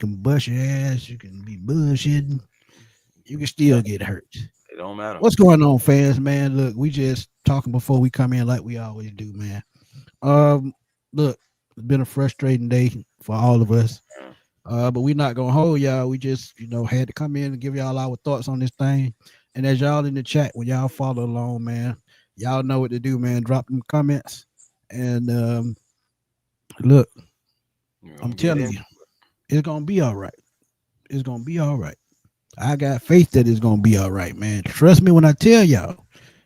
can bust your ass, you can be bullshitting, you can still get hurt. It don't matter. What's going on, fans, man? Look, we just talking before we come in like we always do, man. Um, look, it's been a frustrating day for all of us. Man. But we're not gonna hold y'all. We just, had to come in and give y'all our thoughts on this thing. And as y'all in the chat, when y'all follow along, man, y'all know what to do, man. Drop them comments. And look, We're I'm gonna get telling in. you, it's gonna be all right. It's gonna be all right. I got faith that it's gonna be all right, man. Trust me when I tell y'all,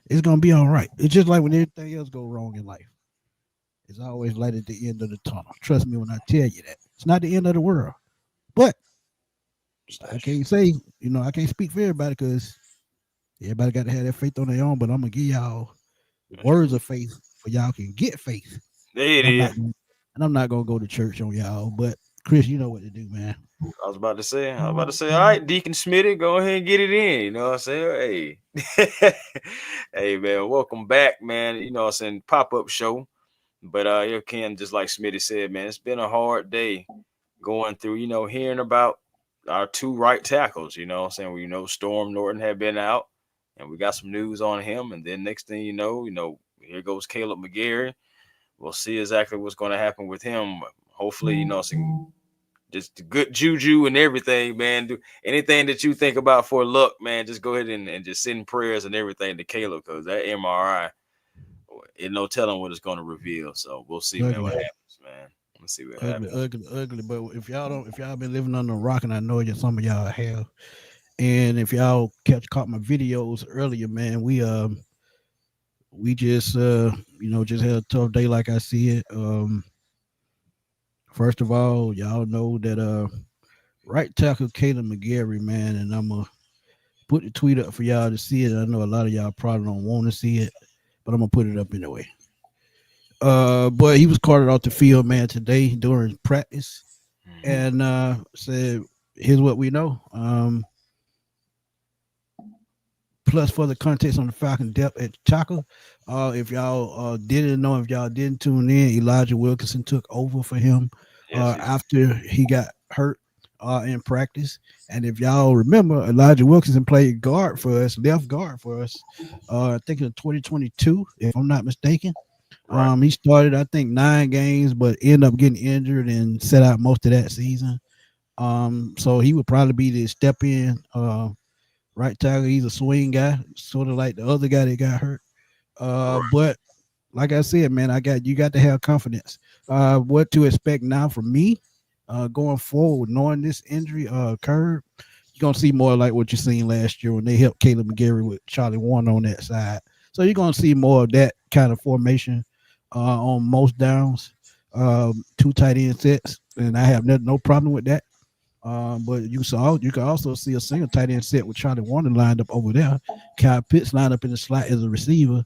it's gonna be all right. It's just like when everything else go wrong in life. It's always light at the end of the tunnel. Trust me when I tell you that. It's not the end of the world. But I can't say, I can't speak for everybody because everybody got to have that faith on their own. But I'm gonna give y'all That's words true. of faith for y'all can get faith. There And it I'm is. not and I'm not gonna go to church on y'all. But Chris, you know what to do, man. I was about to say. I was about to say. All right, Deacon Smitty, go ahead and get it in. You know what I'm saying? Hey, hey, man. Welcome back, man. You know what I'm saying? Pop up show. But you can just like Smitty said, man. It's been a hard day going through. Hearing about our two right tackles. You know what I'm saying? Storm Norton had been out, and we got some news on him. And then next thing here goes Kaleb McGary. We'll see exactly what's going to happen with him. Hopefully, some just good juju and everything, man. Do anything that you think about for luck, man. Just go ahead and just send prayers and everything to Caleb because that MRI, it no telling what it's going to reveal. So we'll see, man, what Ugly, happens, man. Let's see what ugly, happens. ugly, ugly. But if y'all been living under a rock, and I know you, some of y'all have, and if y'all caught my videos earlier, man, we just just had a tough day, like I see it. First of all, y'all know that right tackle Caleb McGary, man, and I'm gonna put the tweet up for y'all to see it. I know a lot of y'all probably don't want to see it, but I'm gonna put it up anyway. But he was carted off the field, man, today during practice, Hmm. and said, "Here's what we know." Plus, for the context on the Falcon depth at tackle, if y'all didn't know, if y'all didn't tune in, Elijah Wilkinson took over for him Yes, he did. after he got hurt in practice. And if y'all remember, Elijah Wilkinson played guard for us, left guard for us. I think in 2022, if I'm not mistaken. Right. He started, I think, 9 games, but ended up getting injured and set out most of that season. So he would probably be the step in right tackle. He's a swing guy, sort of like the other guy that got hurt. Right. But like I said, man, you got to have confidence. What to expect now from me going forward, knowing this injury occurred, you're gonna see more like what you seen last year when they helped Caleb McGarry with Charlie Warner on that side. So you're gonna see more of that kind of formation on most downs, two tight end sets, and I have no problem with that. But you can also see a single tight end set with Charlie Warner lined up over there. Kyle Pitts lined up in the slot as a receiver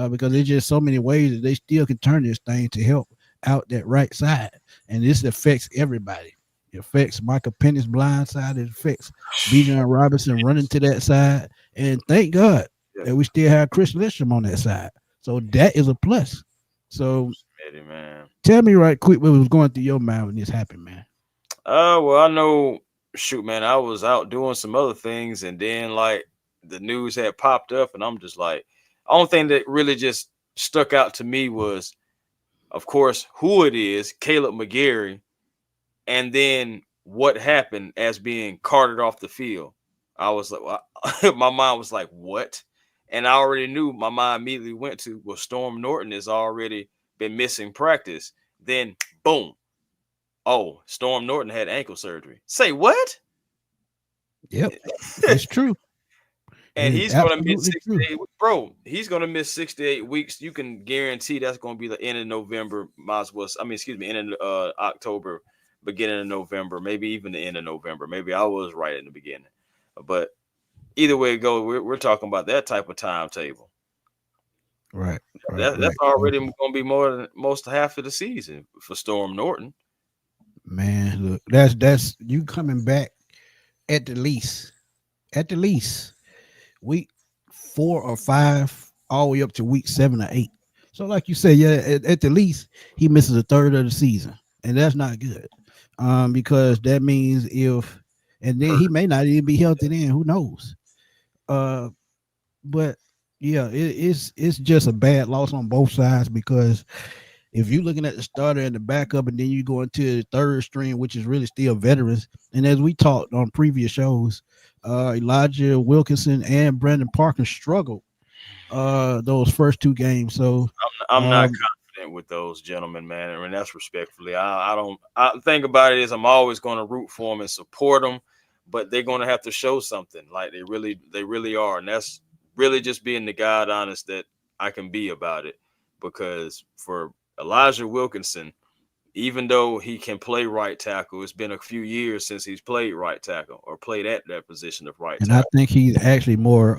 because there's just so many ways that they still can turn this thing to help out that right side. And this affects everybody. It affects Michael Penny's blind side. It affects Bijan Robinson running to that side. And thank God Yeah. that we still have Chris Lindstrom on that side. So that is a plus. So Smitty, man. tell me right quick what was going through your mind when this happened, man. Well, I know. Shoot, man, I was out doing some other things, and then like the news had popped up, and I'm just like, only thing that really just stuck out to me was, of course, who it is, Caleb McGarry, and then what happened as being carted off the field. I was like, my mind was like, what? And I already knew my mind immediately went to, well, Storm Norton has already been missing practice. Then, boom. Oh, Storm Norton had ankle surgery. Say what? Yep, it's true. It And is he's going to miss absolutely true. 68. Bro, he's going to miss 6 to 8 weeks. You can guarantee that's going to be the end of November. Might as well. I mean, excuse me, end of October, beginning of November, maybe even the end of November. Maybe I was right in the beginning. But either way it goes, we're talking about that type of timetable. Right, right, That's right. already going to be more than most half of the season for Storm Norton. Man, look, that's you coming back at the least, at the least week 4 or 5, all the way up to week 7 or 8. So, like you said, yeah, at the least he misses a third of the season, and that's not good. because that means and then Hurt. he may not even be healthy then. Who knows? Uh, but yeah, it's just a bad loss on both sides because if you're looking at the starter and the backup, and then you go into the third string, which is really still veterans, and as we talked on previous shows, Elijah Wilkinson and Brandon Parker struggled those first two games. So I'm not um, confident with those gentlemen, man. I mean, that's respectfully. I don't. I think about it is I'm always going to root for them and support them, but they're going to have to show something. Like they really are, and that's really just being the God honest that I can be about it. Because for Elijah Wilkinson, even though he can play right tackle, it's been a few years since he's played right tackle or played at that position of right and I tackle. think he's actually more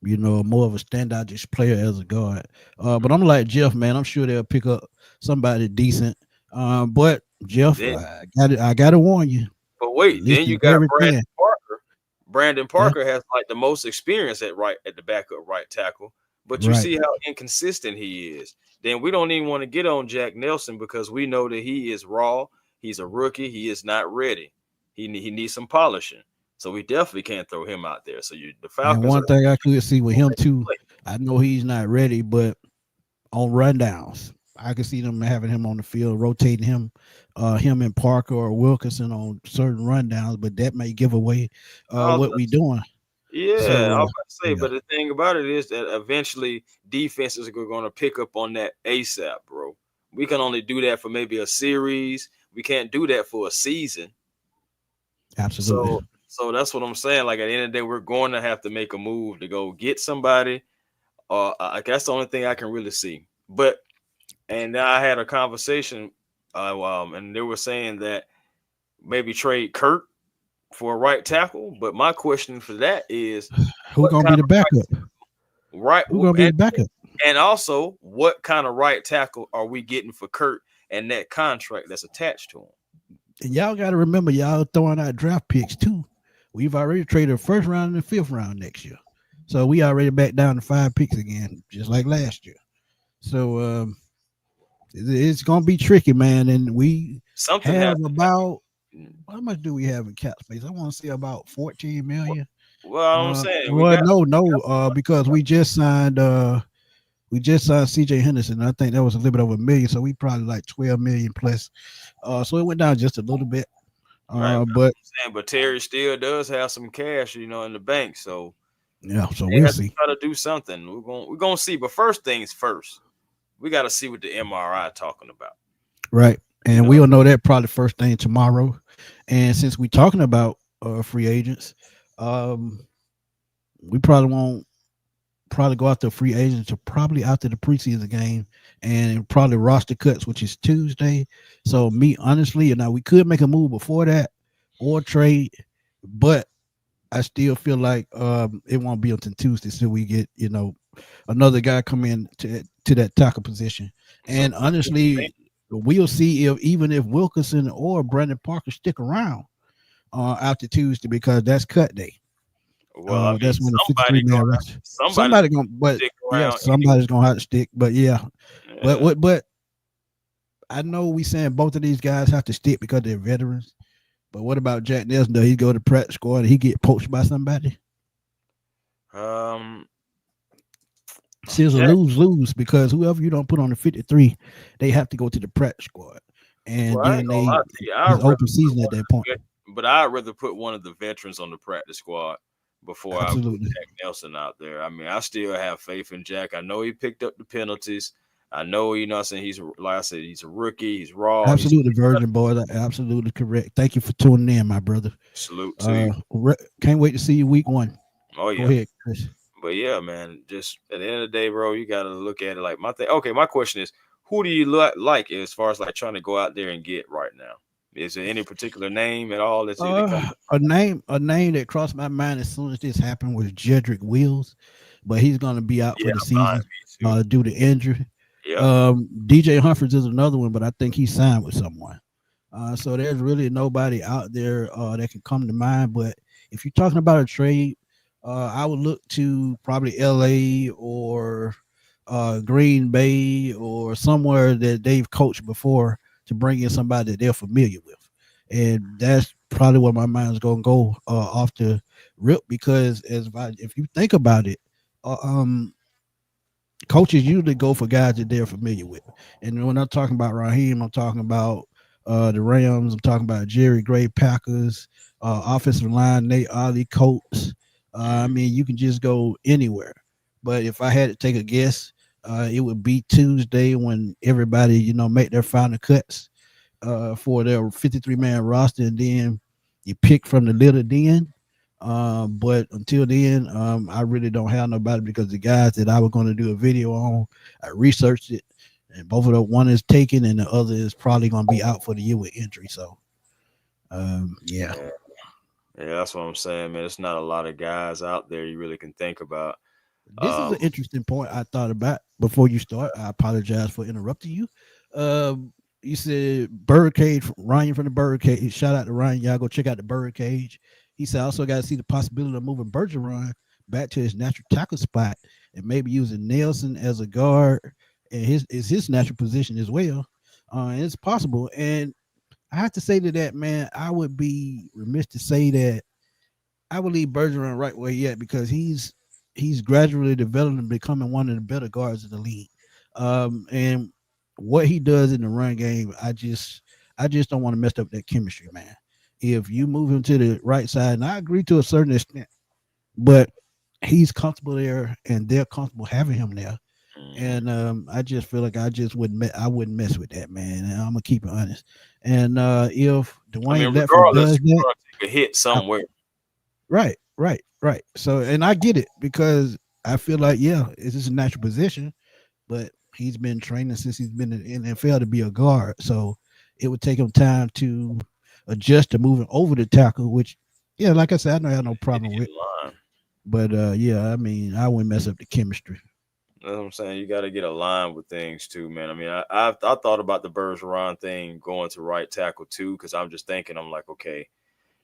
more of a standout just player as a guard. But I'm like Jeff, man. I'm sure they'll pick up somebody decent. But Jeff, Then I gotta warn you. But The wait, list then is you got very Brandon thin. Parker. Brandon Yeah, Parker has like the most experience at the backup right tackle. But you right. see how inconsistent he is. Then we don't even want to get on Jack Nelson because we know that he is raw. He's a rookie. He is not ready. He needs some polishing. So we definitely can't throw him out there. So the And Falcons are one thing I could see with him too, play. I know he's not ready, but on rundowns, I could see them having him on the field, rotating him and Parker or Wilkinson on certain rundowns. But that may give away Oh, what we doing. yeah, I So was about to say, yeah, but the thing about it is that eventually defenses are going to pick up on that ASAP, bro. We can only do that for maybe a series. We can't do that for a season. absolutely. So that's what I'm saying. Like at the end of the day, we're going to have to make a move to go get somebody. That's the only thing I can really see. But and now I had a conversation, and they were saying that maybe trade Kurt for a right tackle. But my question for that is, Who what gonna be kind the of backup? right Who gonna be the backup? and also what kind of right tackle are we getting for Kurt and that contract that's attached to him? And y'all got to remember, y'all throwing out draft picks too. We've already traded the first round and the fifth round next year, so we already back down to 5 picks again, just like last year. So it's gonna be tricky, man. And we Something have has to about happen. how much do we have in cap space? I want to say about 14 million. Well, I'm saying Well, no, because we just signed CJ Henderson. I think that was a little bit over a million, so we probably like 12 million plus. So it went down just a little bit. right. But I'm saying, but Terry still does have some cash, in the bank. So yeah, so they we'll have to see. try to do something. We're gonna see. But first things first, we got to see what the MRI talking about. Right. You And know, we'll know that probably first thing tomorrow. And since we're talking about free agents, um, we probably won't probably go after free agents to probably after the preseason game and probably roster cuts, which is Tuesday. So me honestly, now we could make a move before that or trade, but I still feel like it won't be until Tuesday till we get, another guy come in to that tackle position. so And honestly, we'll see if Wilkinson or Brandon Parker stick around after Tuesday because that's cut day. well, I mean, That's when the 53 man rush. somebody's Somebody gonna, gonna but stick yeah, around somebody's gonna have to stick. But yeah, but anyway. but I know we saying both of these guys have to stick because they're veterans. But what about Jack Nelson? Does he go to practice squad and he get poached by somebody? Um, See, it's a Jack. lose because whoever you don't put on the 53, they have to go to the practice squad, and Well, I ain't then gonna lie to you. it's open season at that point. But I'd rather put one of the veterans on the practice squad before I put Absolutely, Jack Nelson out there. I mean, I still have faith in Jack. I know he picked up the penalties. I know, what I'm saying, like I said, he's a rookie. He's raw. absolutely, Virgin boy, absolutely correct. Thank you for tuning in, my brother. Salute to you. Can't wait to see you week 1. Oh Go yeah. ahead, Chris. But yeah, man, just at the end of the day, bro, you gotta look at it like my thing. Okay, my question is, who do you like as far as like trying to go out there and get right now? Is there any particular name at all that's either come? A name that crossed my mind as soon as this happened was Jedrick Wills, but he's going to be out for Yeah, the mine, season me too. due to injury. Yeah. DJ Humphries is another one, but I think he signed with someone. So there's really nobody out there that can come to mind. But if you're talking about a trade, I would look to probably LA or Green Bay or somewhere that they've coached before to bring in somebody that they're familiar with. and that's probably where my mind's gonna go off the rip because if you think about it, uh, um, coaches usually go for guys that they're familiar with. And when I'm talking about Raheem, I'm talking about the Rams. I'm talking about Jerry Gray Packers, offensive line Nate Ollie Colts. I mean, you can just go anywhere. But if I had to take a guess, it would be Tuesday when everybody, make their final cuts for their 53-man roster, and then you pick from the little den. But until then, I really don't have nobody because the guys that I was going to do a video on, I researched it, and both of the one is taken, and the other is probably going to be out for the year with injury. So, yeah. Yeah, that's what I'm saying, man. It's not a lot of guys out there you really can think about. This is an interesting point I thought about before you start. I apologize for interrupting you. You said Birdcage, Ryan from the Birdcage. Shout out to Ryan. Y'all go check out the Birdcage. He said, I also got to see the possibility of moving Bergeron back to his natural tackle spot and maybe using Nelson as a guard and his natural position as well. It's possible. And I have to say to that, man, I would be remiss to say that I would leave Bergeron right where he at because he's gradually developing and becoming one of the better guards of the league. And what he does in the run game, I just don't want to mess up that chemistry, man. If you move him to the right side, and I agree to a certain extent, but he's comfortable there, and they're comfortable having him there. And I just feel like I wouldn't mess with that, man. And I'm gonna keep it honest. And if Dwayne Letford does regardless, you're that, gonna take a hit somewhere. right. So, and I get it because I feel like, yeah, it's just a natural position, but he's been training since he's been in the NFL to be a guard. So it would take him time to adjust to moving over the tackle, which, yeah, like I said, I don't have no problem with. But yeah, I mean, I wouldn't mess up the chemistry. That's what I'm saying. You got to get aligned with things too, man. I mean, I thought about the Bergeron thing going to right tackle too, because I'm just thinking, I'm like, okay,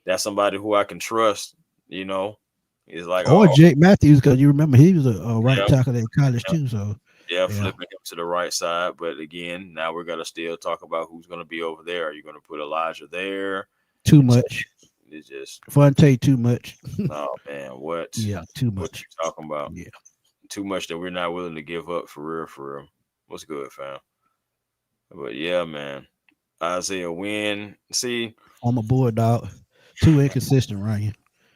that's somebody who I can trust. You know, he's like, Or oh, Jake Matthews, because you remember he was a right yeah, tackle in college yeah, too. So yeah, yeah, flipping him to the right side. But again, now we're gonna still talk about who's gonna be over there. Are you gonna put Elijah there? too It's, much. it's just, Fonte too much. oh man, Yeah, too what much. you talking about? Yeah. Too much that we're not willing to give up for real, for real. What's good, fam? But yeah, man. Isaiah Wynn. See, On my board, dog. Too inconsistent, Ryan.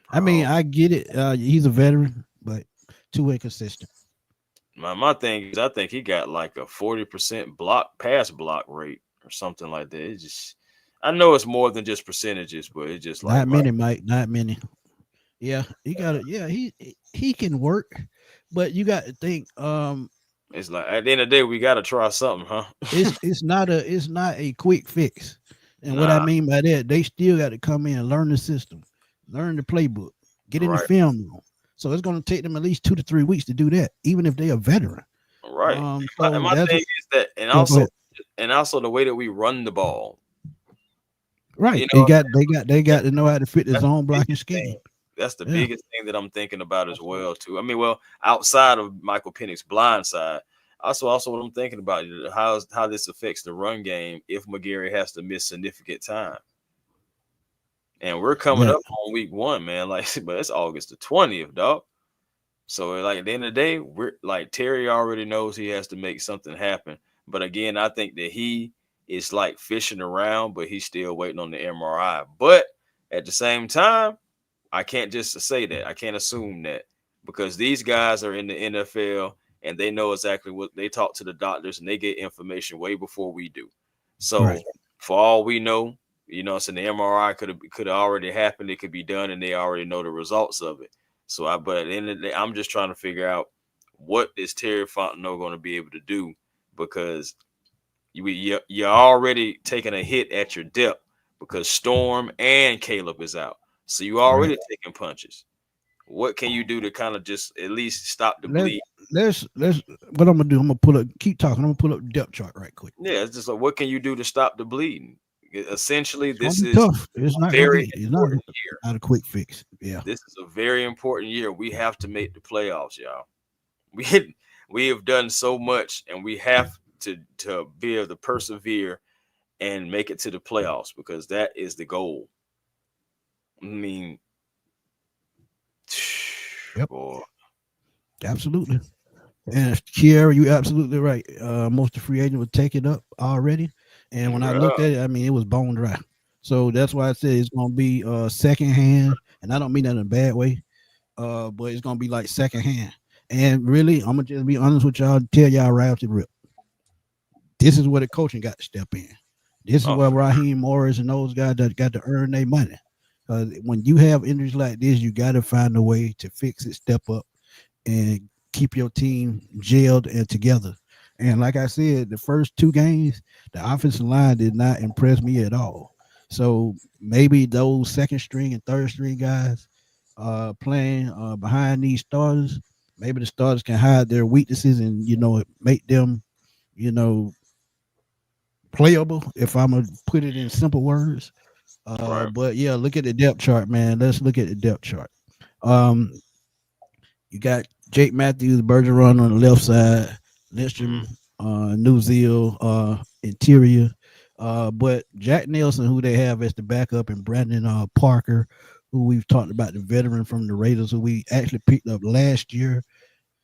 I mean, bro, I get it. He's a veteran, but too inconsistent. my thing is, I think he got like a 40% pass block rate or something like that. It's just, I know it's more than just percentages, but it's just like, Not bro, many, Mike. Not many. Yeah, he got it. Yeah, he can work, but you got to think. it's like at the end of the day, we got to try something, huh? It's not a quick fix. And what I Nah, mean by that, they still got to come in and learn the system, learn the playbook, get in the right, film room. So it's going to take them at least 2 to 3 weeks to do that, even if they're a veteran. right. And So my that's thing what. is that, Yeah, go ahead. and also the way that we run the ball, you Right. know, They got to know how to fit the that's the zone blocking biggest thing. scheme. That's the Yeah. biggest thing that I'm thinking about as well, too. I mean, well, outside of Michael Penix's blind side, also what I'm thinking about is how this affects the run game if McGary has to miss significant time. And we're coming Yeah. up on week 1, man. Like, but it's August the 20th, dog. So like at the end of the day, we're like Terry already knows he has to make something happen. But again, I think that he is like fishing around, but he's still waiting on the MRI. But at the same time, I can't just say that. I can't assume that because these guys are in the NFL and they know exactly what they talk to the doctors and they get information way before we do. So Right. for all we know, so the MRI could have already happened. It could be done, and they already know the results of it. But at the end of the day, I'm just trying to figure out what is Terry Fontenot going to be able to do because you're already taking a hit at your depth because Storm and Kaleb is out. So you Right. already taking punches. What can you do to kind of just at least stop the Let bleed? let's what I'm gonna do. I'm gonna pull up. Keep talking. I'm gonna pull up the depth chart right quick. Yeah, it's just like what can you do to stop the bleeding? Essentially, It's gonna this be is tough. It's a not gonna very be. It's not important year. not a quick fix. Yeah. This is a very important year. We have to make the playoffs, y'all. We have done so much, and we have to be able to persevere and make it to the playoffs, because that is the goal. I mean, Yep, boy, absolutely. And Kiera, you absolutely right. Most of the free agent was taken up already, and when I looked yeah, at it, I mean it was bone dry. So that's why I said it's gonna be second hand, and I don't mean that in a bad way. But it's gonna be like second hand. And really, I'm gonna just be honest with y'all, tell y'all right off the rip. This is where the coaching got to step in. This is oh, where for sure. Raheem Morris and those guys that got to earn their money. When you have injuries like this, you got to find a way to fix it, step up, and keep your team gelled and together. And like I said, the first two games, the offensive line did not impress me at all. So maybe those second string and third string guys playing behind these starters, maybe the starters can hide their weaknesses and make them you know playable. If I'm gonna put it in simple words, Right. but yeah, look at the depth chart, man. Let's look at the depth chart. Um, You got Jake Matthews, Bergeron on the left side, Mm-hmm. Lindstrom, New Zeal, interior. But Jack Nelson, who they have as the backup, and Brandon Parker, who we've talked about, the veteran from the Raiders, who we actually picked up last year.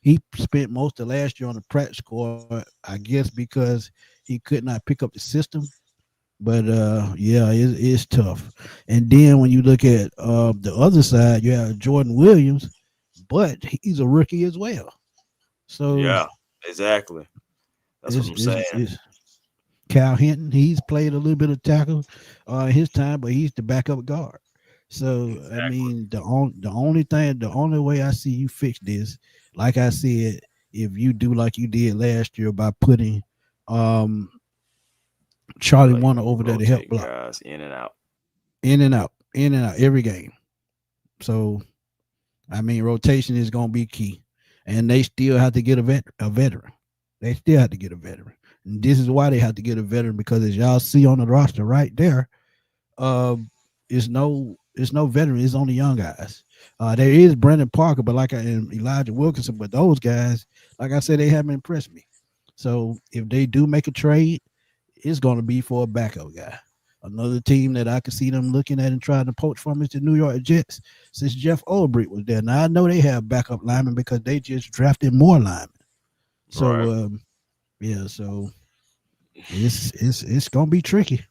He spent most of last year on the practice squad, I guess, because he could not pick up the system. But yeah, it's tough. And then when you look at the other side, you have Jordan Williams, but he's a rookie as well. So Yeah, exactly. That's what it's, I'm saying. it's, it's Cal Hinton. He's played a little bit of tackle his time, but he's the backup guard. So I Exactly. mean, the only way I see you fix this, like I said, if you do like you did last year by putting um Charlie Like Warner over there to help rotating block guys in and out. in and out every game. So I mean, rotation is going to be key, and they still have to get a veteran. They still have to get a veteran. And this is why they have to get a veteran because, as y'all see on the roster right there, uh, it's no veteran. It's only young guys. There is Brandon Parker, but and Elijah Wilkinson, but those guys, like I said, they haven't impressed me. So if they do make a trade, it's going to be for a backup guy. Another team that I could see them looking at and trying to poach from is the New York Jets, since Jeff Ulbrich was there. Now I know they have backup linemen because they just drafted more linemen. So Right. yeah, so it's gonna be tricky.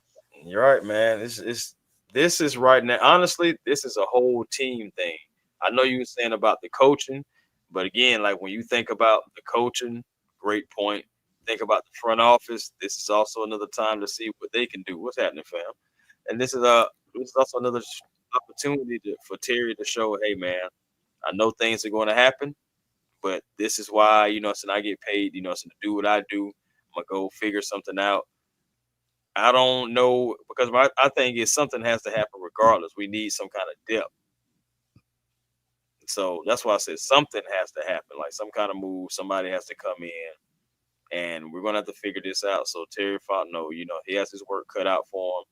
You're right, man. It's this is right now. Honestly, this is a whole team thing. I know you were saying about the coaching, but again, like when you think about the coaching, great point. Think about the front office. This is also another time to see what they can do. What's happening, fam? And this is also another opportunity for Terry to show, hey, man, I know things are going to happen, but this is why since I get paid, since to do what I do, I'm gonna go figure something out. I don't know because I think is something has to happen regardless. We need some kind of depth. So that's why I said something has to happen, like some kind of move. Somebody has to come in, and we're gonna have to figure this out. So Terry Fontenot, he has his work cut out for him.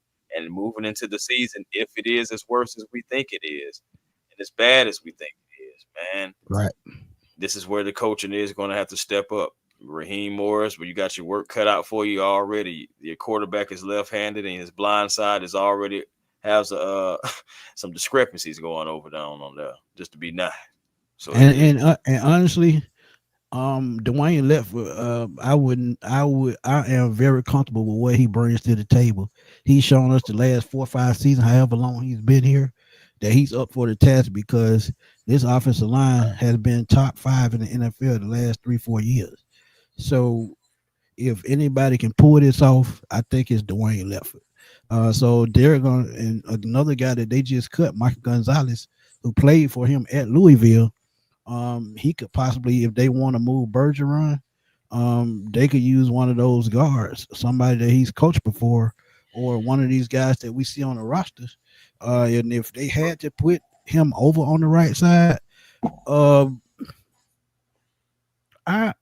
And moving into the season, if it is as worse as we think it is, and as bad as we think it is, man, Right. this is where the coaching is going to have to step up. Raheem Morris, where you got your work cut out for you already. Your quarterback is left-handed, and his blind side is already has some discrepancies going over down on there. Just to be nice, so it is. And honestly, Dwayne left. I am very comfortable with what he brings to the table. He's shown us the last 4 or 5 seasons, however long he's been here, that he's up for the task because this offensive line has been top 5 in the NFL the last 3 4 years. So if anybody can pull this off, I think it's Dwayne Lefford. So they're going to, and another guy that they just cut, Michael Gonzalez, who played for him at Louisville. He could possibly, if they want to move Bergeron, they could use one of those guards, somebody that he's coached before, or one of these guys that we see on the rosters. And if they had to put him over on the right side, uh, I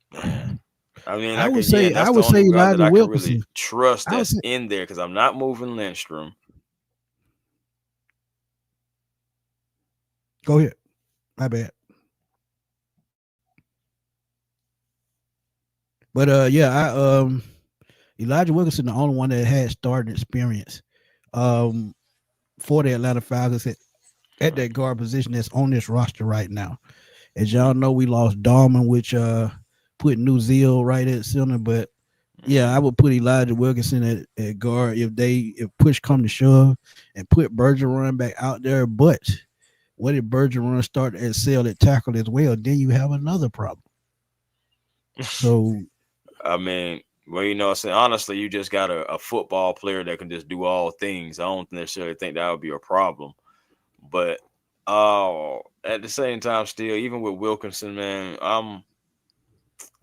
I mean, I like would again, say that's I the would only say guy that Elijah I can really Wilkinson. trust I would that's say, in there because I'm not moving Lindstrom. go ahead. My bad. But yeah, Elijah Wilkinson, the only one that had starting experience um, for the Atlanta Falcons at that guard position that's on this roster right now. As y'all know, we lost Darman, which put New Zeal right at center. But yeah, I would put Elijah Wilkinson at guard if push come to shove and put Bergeron back out there. But what if Bergeron start to excel at tackle as well? Then you have another problem. So I mean, well, you know, saying honestly, you just got a football player that can just do all things. I don't necessarily think that would be a problem, but at the same time, still, even with Wilkinson, man,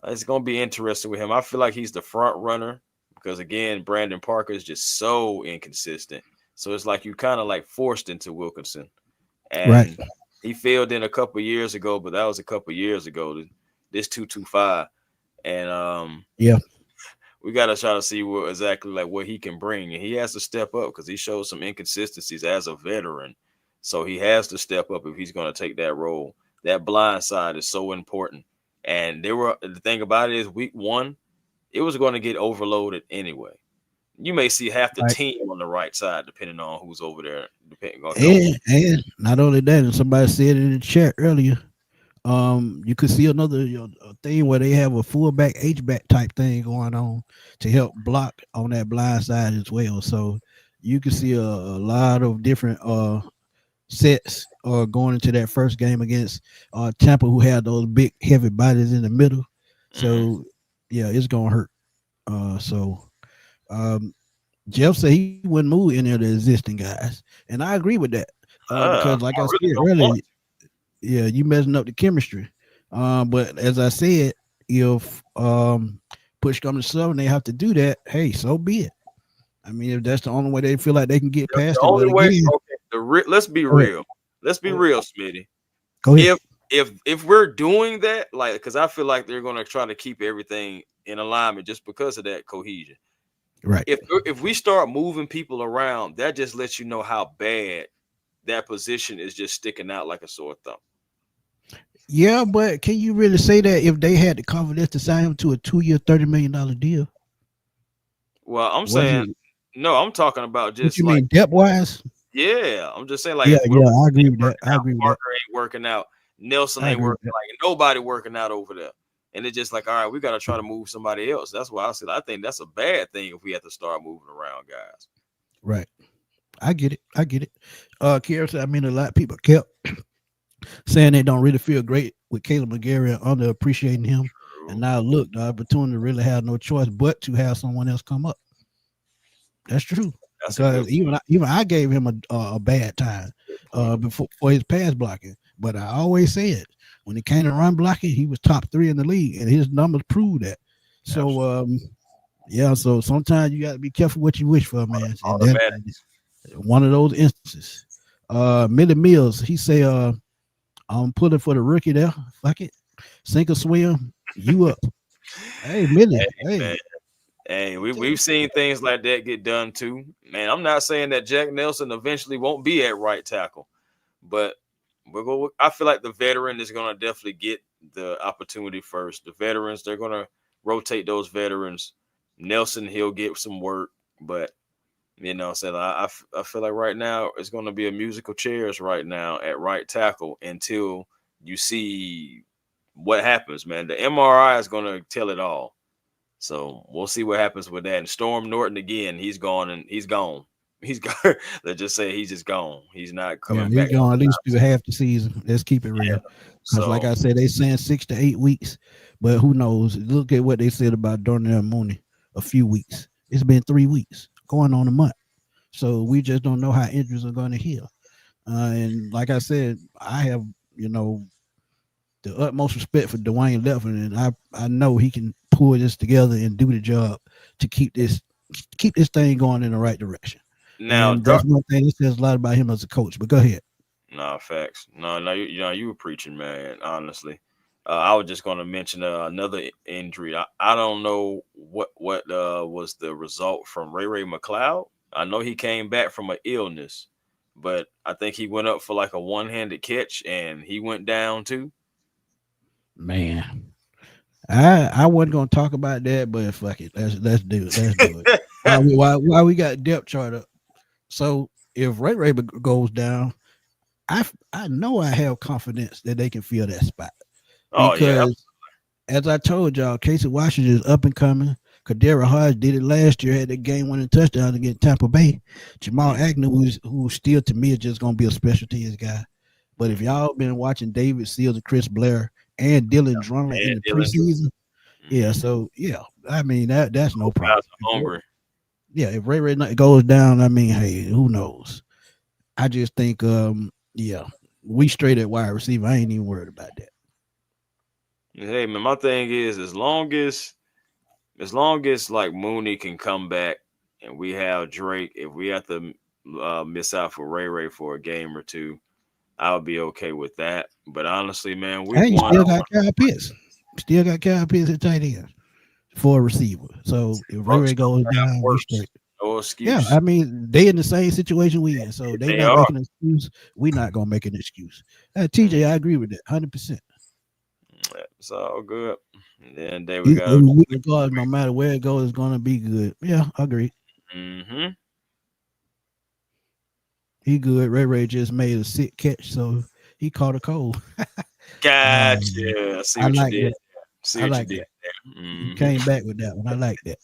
it's gonna be interesting with him. I feel like he's the front runner because again, Brandon Parker is just so inconsistent. So it's like you kind of like forced into Wilkinson, right, and he failed in a couple years ago, but that was a couple years ago. This 225, and yeah, we got to try to see what exactly like what he can bring, and he has to step up because he showed some inconsistencies as a veteran. So he has to step up if he's going to take that role. That blind side is so important. And the thing about it is, week one, it was going to get overloaded anyway. You may see half the right. team on the right side, depending on who's over there. Depending on And not only that, and somebody said in the chat earlier, you could see another thing where they have a fullback H-back type thing going on to help block on that blind side as well. So you can see a lot of different sets going into that first game against Tampa, who had those big heavy bodies in the middle. So yeah, it's gonna hurt. So Jeff said he wouldn't move any of the existing guys, and I agree with that because, like I really said earlier, yeah, you messing up the chemistry. But as I said, if push comes to shove and they have to do that, hey, so be it. I mean, if that's the only way they feel like they can get past the it, only but way. again, Okay, let's be real. Let's be real, Smitty. Go ahead. If we're doing that, like, because I feel like they're going to try to keep everything in alignment just because of that cohesion. Right. If we start moving people around, that just lets you know how bad that position is just sticking out like a sore thumb. Yeah, but can you really say that if they had the confidence to sign him to a 2-year, $30 million deal? Well, I'm Was saying it? no. I'm talking about What just you like mean, depth wise? yeah. I'm just saying like Yeah, if yeah, Wilkinson I agree ain't with that. working I out, agree with that. Parker ain't working out, Nelson I ain't agree with working that. like nobody working out over there, and it's just like all right, we got to try to move somebody else. That's why I said I think that's a bad thing if we have to start moving around guys. Right. I get it. I get it. Kiera said, I mean, a lot of people kept saying they don't really feel great with Kaleb McGary and underappreciating him. And True. now look, the opportunity really had no choice but to have someone else come up. That's true. That's a Because good even I gave him a bad time point. before for his pass blocking. But I always said when it came to run blocking, he was top 3 in the league, and his numbers prove that. So yeah, so sometimes you got to be careful what you wish for, man. And that one of those instances. Millie Mills, he say, I'm pulling for the rookie there. Fuck it, sink or swim, you up. Hey, Millie. Hey, Man. Hey, we've seen things like that get done too. Man, I'm not saying that Jack Nelson eventually won't be at right tackle, but I feel like the veteran is going to definitely get the opportunity first. The veterans, they're going to rotate those veterans. Nelson, he'll get some work, but you know, I feel like right now it's going to be a musical chairs right now at right tackle until you see what happens, man. The MRI is going to tell it all. So we'll see what happens with that. And Storm Norton again, he's gone and he's gone. He's gone. Let's just say he's just gone. He's not yeah, coming he's back. going at least through half the season. Let's keep it real. Because, like So I said, they saying 6 to 8 weeks, but who knows? Look at what they said about Darnell Mooney a few weeks. It's been 3 weeks, going on a month. So we just don't know how injuries are going to heal. And like I said, I have, the utmost respect for Dwayne Leffin, and I know he can pull this together and do the job to keep this thing going in the right direction. now, And that's one thing that says a lot about him as a coach. But go ahead. no facts. No, you were preaching, man. Honestly, I was just going to mention another injury. I don't know what was the result from Ray McLeod. I know he came back from an illness, but I think he went up for like a one-handed catch and he went down too. Man, I wasn't gonna talk about that, but fuck it. Let's do it. Let's do it. Why we got depth chart up? So if Ray goes down, I know I have confidence that they can fill that spot Oh yeah, because as I told y'all, Casey Washington is up and coming. Kadera Hodge did it last year, had that game-winning touchdown against Tampa Bay. Jamal Agnew, who still to me is just gonna be a special teams guy. But if y'all been watching David Seals and Chris Blair and Dylan Drummond in and the Dylan. preseason, yeah, so yeah, I mean that's no Those problem. guys are hungry. Yeah, if Ray goes down, I mean, hey, who knows? I just think, yeah, we straight at wide receiver. I ain't even worried about that. Hey man, my thing is as long as like Mooney can come back and we have Drake, if we have to miss out for Ray for a game or two, I would be okay with that. But honestly, man, week Hey, you one, still got Kyle Pitts. Still got Kyle Pitts at tight end for a receiver. So if Bucks Ray don't goes have down, we worse. straight. No Yeah, excuse. I mean, they in the same situation we in, so they They not are. making an excuse. We not gonna make an excuse. Mm, TJ, I agree with that, 100%. it's all good. And then they we got. Regardless, no matter where it goes, it's gonna be good. Yeah, I agree. Mm-hmm. He good. Ray just made a sick catch, so he caught a cold. Gotcha. See I what you like did. that. See I what you like did that. there. You Mm-hmm. came back with that one. I like that.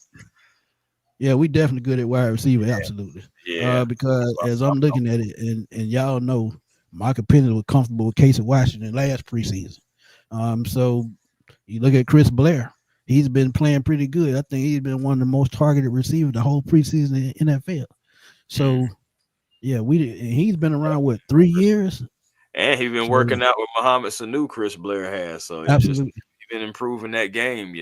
Yeah, we definitely good at wide receiver, absolutely. Yeah. Because as I'm looking at it, and y'all know, Michael Penix was comfortable with Casey Washington last preseason. So you look at Chris Blair, he's been playing pretty good. I think he's been one of the most targeted receivers the whole preseason in NFL. Mm. So yeah, he's been around what 3 years. And he been So working out with Muhammad Sanu, Chris Blair has. So he just absolutely, he been improving that game.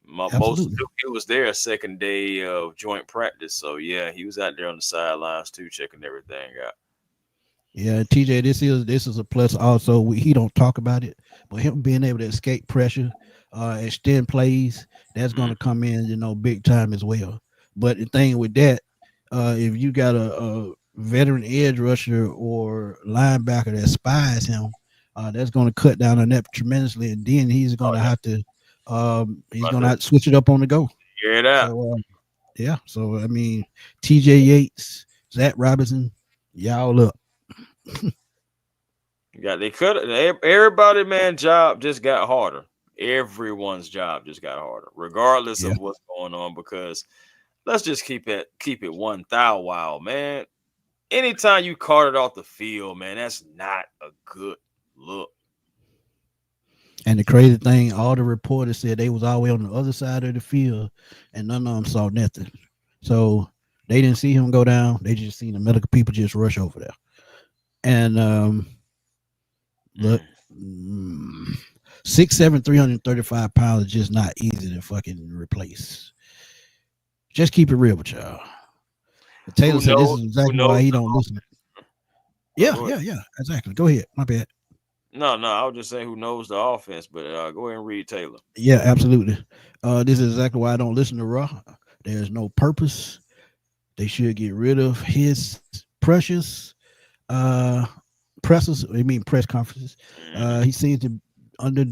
Most absolutely. he was there second day of joint practice. So yeah, he was out there on the sidelines too, checking everything out. Yeah, TJ, this is a plus. Also, he don't talk about it, but him being able to escape pressure, extend plays, that's going Mm. to come in, big time as well. But the thing with that, if you got a veteran edge rusher or linebacker that spies him, that's going to cut down on that tremendously, and then he's going Oh to yeah, have to, he's about going to to have to switch it up on the go. figure it out. So yeah, so I mean, TJ Yates, Zach Robinson, y'all up. Yeah, they could everybody, man, job just got harder. Everyone's job just got harder, regardless Yeah. of what's going on. Because let's just keep it 1,000 man. Anytime you carted off the field, man, that's not a good look. And the crazy thing, all the reporters said they was all the way on the other side of the field, and none of them saw nothing. So they didn't see him go down. They just seen the medical people just rush over there. And look, Mm. mm, 6'7", 335 pounds is just not easy to fucking replace. Just keep it real with y'all. Taylor Who said this knows? is Who exactly why knows? he don't listen. Oh, Yeah, go ahead. yeah, yeah, exactly. Go ahead. My bad. No, I was just saying who knows the offense, but go ahead and read Taylor. Yeah, absolutely. This is exactly why I don't listen to Raw. There's no purpose. They should get rid of his precious uh presses. I mean press conferences. Hmm. He seems to under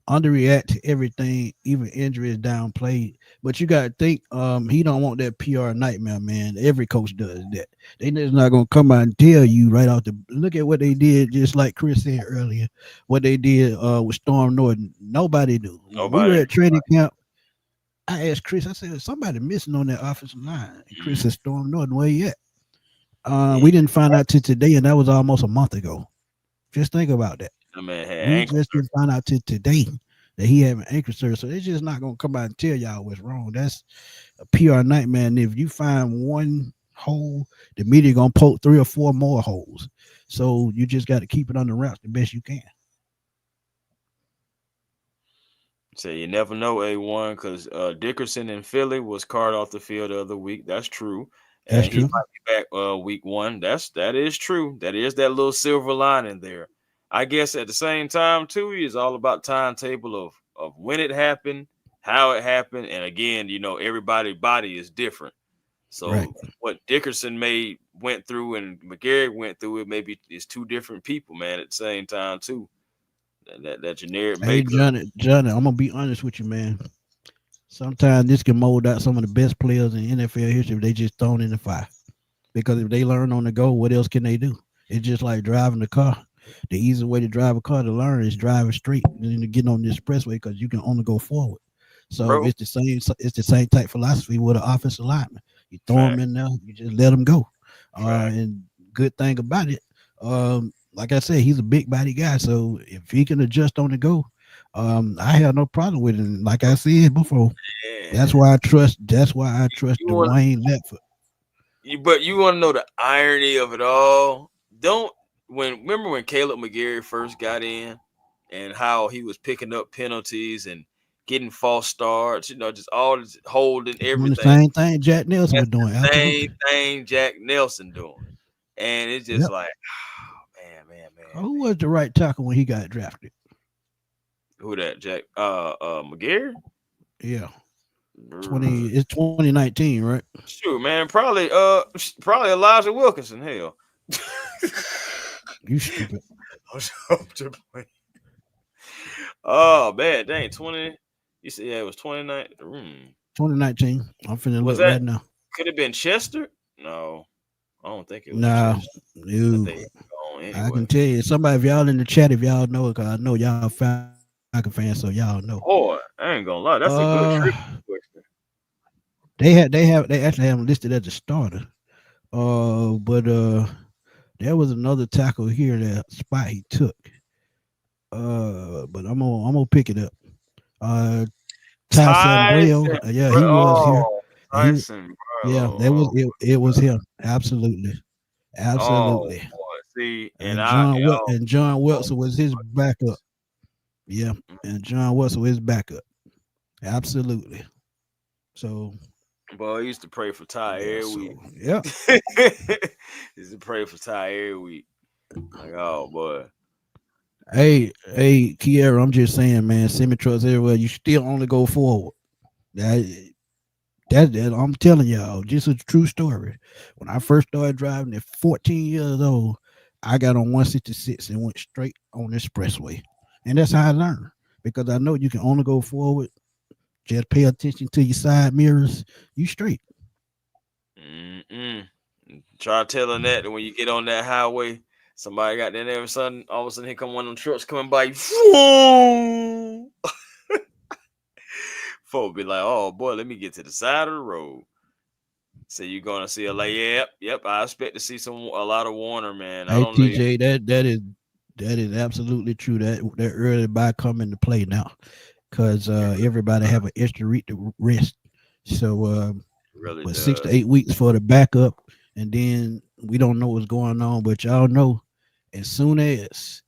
underreact to everything, even injuries downplayed. But you gotta think, he don't want that PR nightmare, man. Every coach does that. They just not gonna come out and tell you right off the look at what they did, just like Chris said earlier, what they did with Storm Norton. Nobody knew. When we were Nobody. at training camp, I asked Chris, I said, somebody missing on that offensive line. And Chris Mhm. said, Storm Norton, where you at? Yeah, We didn't find out till today, and that was almost a month ago. Just think about that. that man had We ankle just didn't find out till today that he had an ankle surgery. So they're just not gonna come out and tell y'all what's wrong. That's a PR nightmare. And if you find one hole, the media gonna poke 3 or 4 more holes. So you just got to keep it on the wraps the best you can. So you never know, A1, because Dickerson in Philly was carted off the field the other week. That's true. That's And he true. might be back week one. That is true. That is that little silver lining there. I guess at the same time, too, it's all about timetable of when it happened, how it happened. And again, everybody's body is different. Right. So what Dickerson went through and McGary went through, it maybe is two different people, man, at the same time, too. that generic Hey, makeup. Johnny, I'm gonna be honest with you, man. Sometimes this can mold out some of the best players in NFL history if they just thrown in the fire. Because if they learn on the go, what else can they do? It's just like driving the car. The easiest way to drive a car to learn is driving straight and then to get on the expressway because you can only go forward. So Bro, it's the same type philosophy with an offensive lineman. You throw them fact, in there, you just let them go. fact. And good thing about it, like I said, he's a big body guy. So if he can adjust on the go, I have no problem with it. And like I said before, Man. that's why I trust. That's why I trust You want Dwayne Ledford. but you want to know the irony of it all? Don't remember when Kaleb McGary first got in and how he was picking up penalties and getting false starts, just all this holding He's doing the everything. same thing Jack Nelson That's was doing. the same Absolutely. thing Jack Nelson doing. And it's just Yep. like, oh, man. Who was the right tackle when he got drafted? Who that, Jack? McGary? Yeah. 20. It's 2019, right? Sure, man. Probably Elijah Wilkinson. Hell. You stupid. I'm just playing. Oh man, dang, 20. You said it was 29. 2019. I'm finna Was look that right now. could have been Chester? No, I don't think it was Nah, Chester. I no. think it's gone I anyway. can tell you, somebody, if y'all in the chat, if y'all know it, because I know y'all Falcon fans, so y'all know. Boy, I ain't gonna lie, that's a good Uh, trick question. they actually have him listed as a starter. But there was another tackle here that spot he took. But I'm gonna pick it up. Uh, Ty Sambrail, Tyson, yeah, bro. he was here. Oh, He, Tyson, yeah, bro. that was Oh, it. It was him. Absolutely, oh absolutely. boy. See, and And I John oh, Wilson was his backup. Yeah, and John Wilson was his backup. Absolutely. So boy, I used to pray for Ty yeah, every so week. yeah. Used to pray for Ty every week. Like, oh boy. Hey, Kiera, I'm just saying, man, semi trucks everywhere. You still only go forward. That, that I'm telling y'all, just a true story. When I first started driving at 14 years old, I got on 166 and went straight on the expressway. And that's how I learned. Because I know you can only go forward. Just pay attention to your side mirrors. You straight. Mm-mm. Try telling that when you get on that highway, somebody got there, all of a sudden, here come one of them trucks coming by you. Vroom. Folk be like, oh boy, let me get to the side of the road. So you're gonna see yep. I expect to see a lot of Warner, man. I Hey don't know. TJ, that is absolutely true. That early buy come into play now, because everybody have an extra rest. So, It really but 6 to does. 8 weeks for the backup, and then we don't know what's going on. But y'all know, as soon as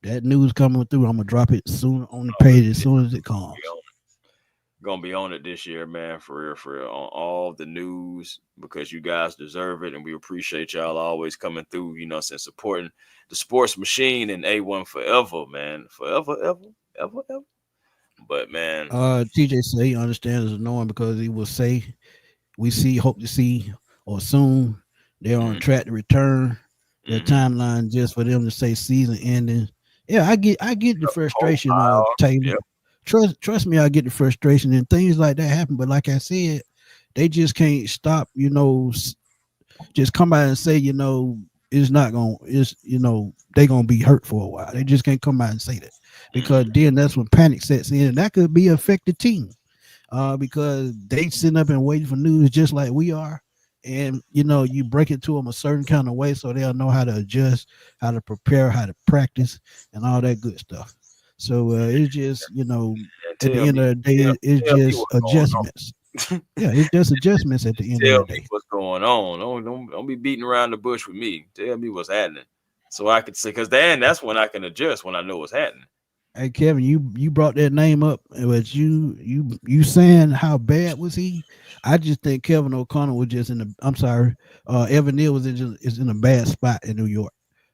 that news coming through, I'm gonna drop it soon on the page as soon as it comes. Gonna be on it this year, man, for real, on all the news because you guys deserve it, and we appreciate y'all always coming through, since supporting the sports machine and A1 forever, man, forever, ever. But man, TJ say he understands it's annoying because he will say hope to see, or soon they're on mm, track to return. Their mm-hmm. timeline just for them to say season ending. Yeah, I get the frustration, Profile, Taylor. yep. Trust me, I get the frustration and things like that happen. But like I said, they just can't stop, just come out and say, it's not gonna they gonna be hurt for a while. They just can't come out and say that. Because Mm-hmm. then that's when panic sets in, and that could be affect the team. Because they sitting up and waiting for news just like we are. And you break it to them a certain kind of way so they'll know how to adjust, how to prepare, how to practice, and all that good stuff. So it's just And at the tell end me, of the day, it's tell me just what's going adjustments. on. Yeah, it's just adjustments at the end of Tell the me day. what's going on. Don't be beating around the bush with me. Tell me what's happening, so I can say, because then that's when I can adjust when I know what's happening. Hey Kevin, you brought that name up, but you saying how bad was he? I just think Kevin O'Connor was just in the. I'm sorry, Evan Neal is in a bad spot in New York.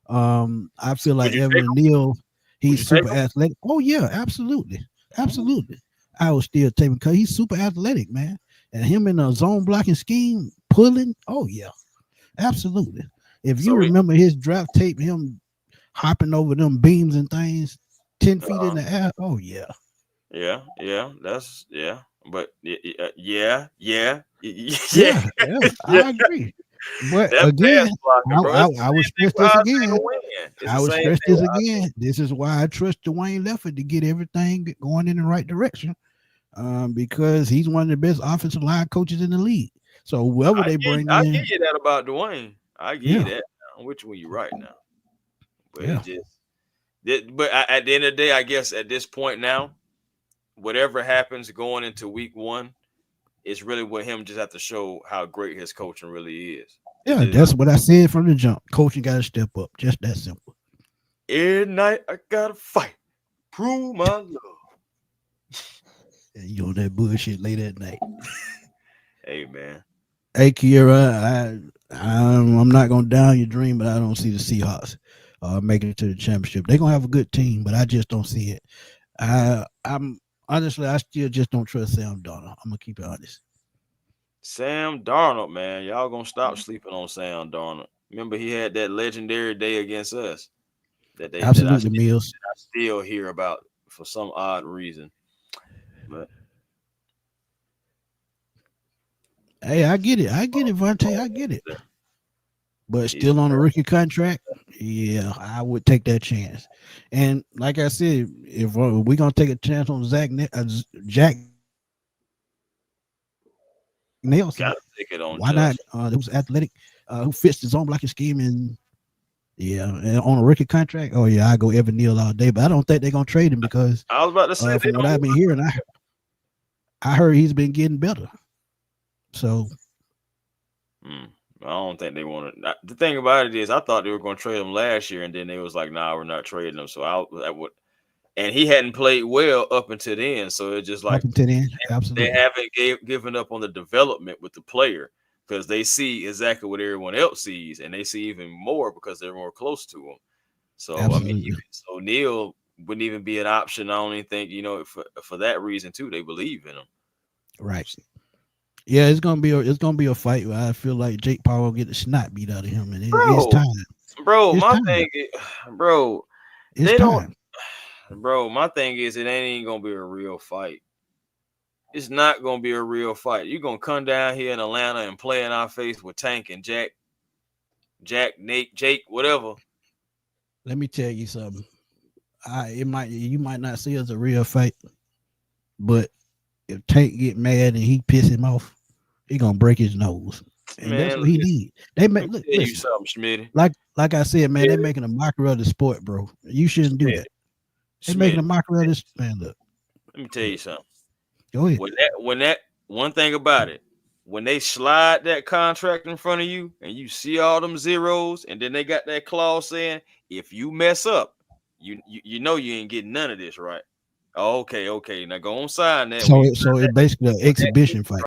I feel Would like you take Evan him? Neal, Would he's you take super him? athletic. Oh yeah, absolutely, Mhm. absolutely. I would still take him because he's super athletic, man. And him in a zone blocking scheme, pulling. Oh yeah, absolutely. If you So he, remember his draft tape, him hopping over them beams and things 10 feet in Uh, the air. Oh yeah. that's but yeah, yeah, Yeah, yeah, yeah. I agree. But That pass again, blocking, bro. It's the I would same thing stress with this Isaiah again. Wynn. It's I the would same stress thing this with Isaiah. again. This is why I trust Dwayne Leffert to get everything going in the right direction. Because he's one of the best offensive line coaches in the league. So whoever they bring I give in, you that about Dwayne. I give you yeah, that. I'm with you when you right now, but yeah, at the end of the day, I guess at this point now, whatever happens going into week one, it's really with him just have to show how great his coaching really is. It yeah. just That's what I said from the jump. Coaching got to step up. Just that simple. every night I gotta fight, prove my love. And you on that bullshit late at night. Hey man, Hey Kiera, I'm not gonna down your dream, but I don't see the Seahawks making it to the championship. They're gonna have a good team, but I just don't see it. I'm honestly, I still just don't trust Sam Darnold. I'm gonna keep it honest. Sam Darnold, man, y'all gonna stop sleeping on Sam Darnold. Remember, he had that legendary day against us Absolutely, Mills. I still hear about for some odd reason. But Hey, I get it. I get it, Vontae. I get it. But he's still on a rookie contract, yeah, I would take that chance. And like I said, if we're gonna take a chance on Jack Nelson, gotta take it on why not? Josh. Who's athletic, who fits the zone blocking scheme, and yeah, and on a rookie contract. Oh yeah, I go Evan Neal all day, but I don't think they're gonna trade him because I was about to say they from what don't. I've been hearing, I heard he's been getting better. So I don't think they want to. The thing about it is, I thought they were going to trade him last year, and then they was like, "Nah, we're not trading him." So I would, and he hadn't played well up until then. So it's just like up until then, they absolutely, haven't given up on the development with the player because they see exactly what everyone else sees, and they see even more because they're more close to him. So I mean, absolutely, so Neil wouldn't even be an option. I don't even think for that reason too. They believe in him. right. Yeah, it's gonna be a fight. Where I feel like Jake Paul will get the snot beat out of him, and it's Bro, time. bro, It's my time. thing is, bro, It's they don't. time. Bro, my thing is it ain't gonna be a real fight. It's not gonna be a real fight. You're gonna come down here in Atlanta and play in our face with Tank and Jack, Nate, Jake, whatever. Let me tell you something. You might not see it as a real fight, but if Tank get mad and he piss him off, he gonna break his nose, and that's Man, what he need. They let make me look, tell you listen, something, Smitty. like I said, man, they're Smitty, making a mockery of the sport, bro. You shouldn't do Smitty, that. They're making a Smitty. mockery of this. Man, look, Let me tell you something. go ahead. When that one thing about it, when they slide that contract in front of you and you see all them zeros, and then they got that clause saying if you mess up, you know you ain't getting none of this, right? Okay. Now go on sign that when you So it's basically an exhibition fight.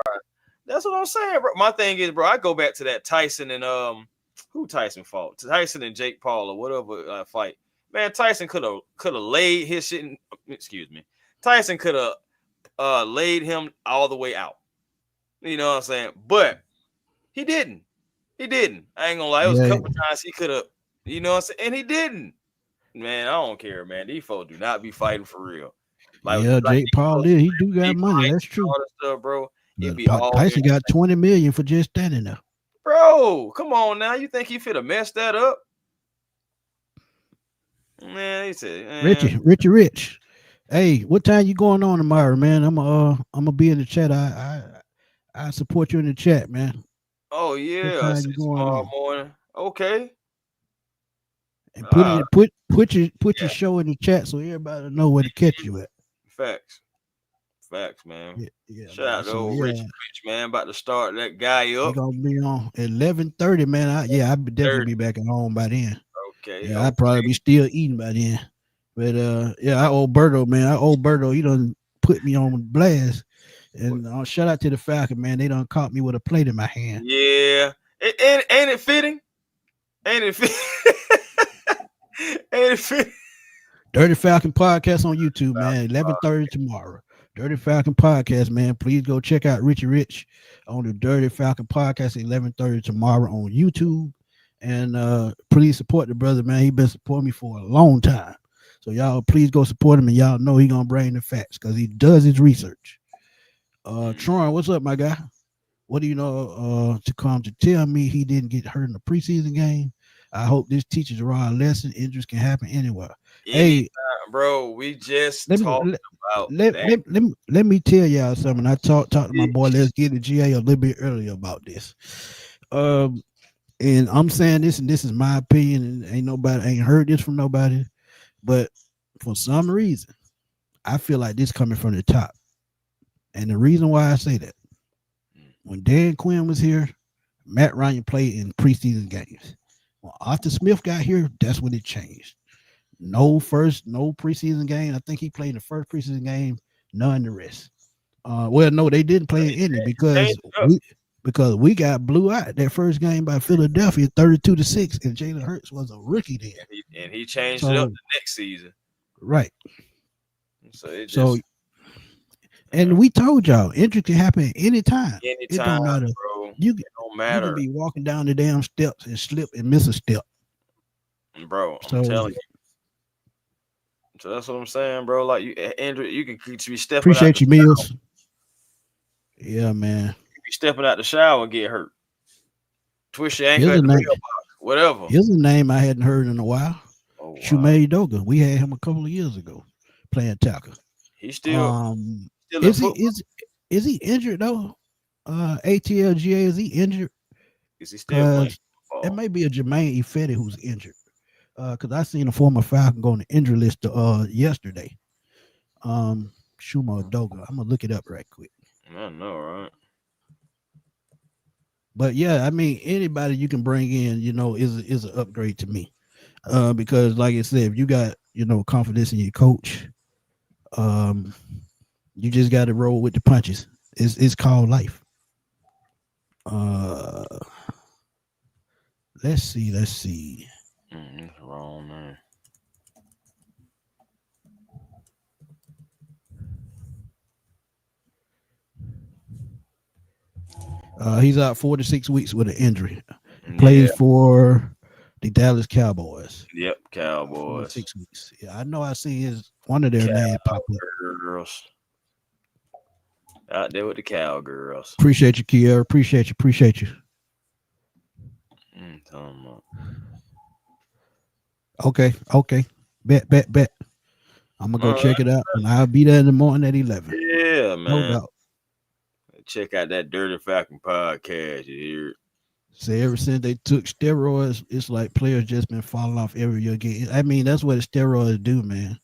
That's what I'm saying, bro. My thing is, bro, I go back to that Tyson and who Tyson fought? Tyson and Jake Paul or whatever fight. Man, Tyson could have laid his shit in, excuse me. Tyson could have laid him all the way out. You know what I'm saying? But he didn't. He didn't. I ain't gonna lie. It was a Yeah, couple times he could have, you know what I'm saying? And he didn't. Man, I don't care, man. These folks do not be fighting for real. yeah. Jake Paul did. He do got money. That's true. all that stuff, bro. It But be all Tyson got 20 million for just standing there. bro. Come on now. You think he finna mess that up? Man, he said, Rich. Hey, what time you going on tomorrow, man? I'm gonna be in the chat. I support you in the chat, man. oh What yeah, time you going tomorrow on? morning. Okay. And Uh, put your yeah. show in the chat so everybody know where to catch you at. Facts, man. Yeah, Shout man. out to So old yeah, Rich, man. About to start that guy we up. gonna be on 11:30, man. I'll definitely be back at home by then. Okay. Yeah, I'd probably be still eating by then. But yeah, I owe Berto, man. He done put me on blast. And shout out to the Falcon, man. They done caught me with a plate in my hand. Yeah. Ain't it fitting? Ain't it fitting? Ain't it fitting? Dirty Falcon Podcast on YouTube, man. 11:30 tomorrow. Dirty Falcon Podcast, man. Please go check out Richie Rich on the Dirty Falcon Podcast at 11:30 tomorrow on YouTube. And please support the brother, man. He been supporting me for a long time. So y'all please go support him, and y'all know he gonna bring the facts because he does his research. Tron, what's up, my guy? What do you know to come to tell me he didn't get hurt in the preseason game? I hope this teaches Rod a lesson. Injuries can happen anywhere. Anytime, Hey, bro. We just let me talked let, about let, that. let, let, me, let me tell y'all something. I talked to my boy. Let's get the GA a little bit earlier about this. Um, and I'm saying this, and this is my opinion, and ain't heard this from nobody. But for some reason, I feel like this coming from the top. And the reason why I say that, when Dan Quinn was here, Matt Ryan played in preseason games. When Arthur Smith got here, that's when it changed. No preseason game. I think he played the first preseason game, none the rest. Well, no, they didn't play in any Change it up. because we got blew out that first game by Philadelphia, 32-6, and Jalen Hurts was a rookie then. And he changed it up So the next season. right. So it So just and we told y'all injury can happen anytime. It anytime, don't matter. bro. You It don't you can matter, be walking down the damn steps and slip and miss a step. bro. I'm So telling you. So that's what I'm saying, bro. Like Andrew, you can be stepping out appreciate the you, Mills. Yeah, man. you be stepping out the shower and get hurt. Twist your ankle Here's at a the name. mailbox, whatever. Here's a name I hadn't heard in a while. Oh wow, Shumay Doga. We had him a couple of years ago playing tackle. he's still in Is he football. is he injured though? ATLGA, is he injured? Is he still playing Because it football? may be a Jermaine Ifedi who's injured. Because I seen a former Falcon go on the injury list yesterday. Shuma Doga. I'm gonna look it up right quick. I know, right? But yeah, I mean anybody you can bring in, is an upgrade to me. Because like I said, if you got confidence in your coach, um, you just got to roll with the punches. It's called life. Uh, let's see. That's wrong, man. He's out 4 to 6 weeks with an injury. Yeah, Plays for the Dallas Cowboys. yep. Four to Cowboys, six weeks. Yeah, I know. I see one of their names pop up. cowgirls, out there with the cowgirls. Appreciate you, Kiera. Appreciate you. Talking about. Okay. Bet. I'm gonna go All right. check it out, and I'll be there in the morning at 11. Yeah, No man. doubt. Check out that Dirty Falcon podcast. You hear it? Say ever since they took steroids, it's like players just been falling off every year again. I mean, that's what the steroids do, man.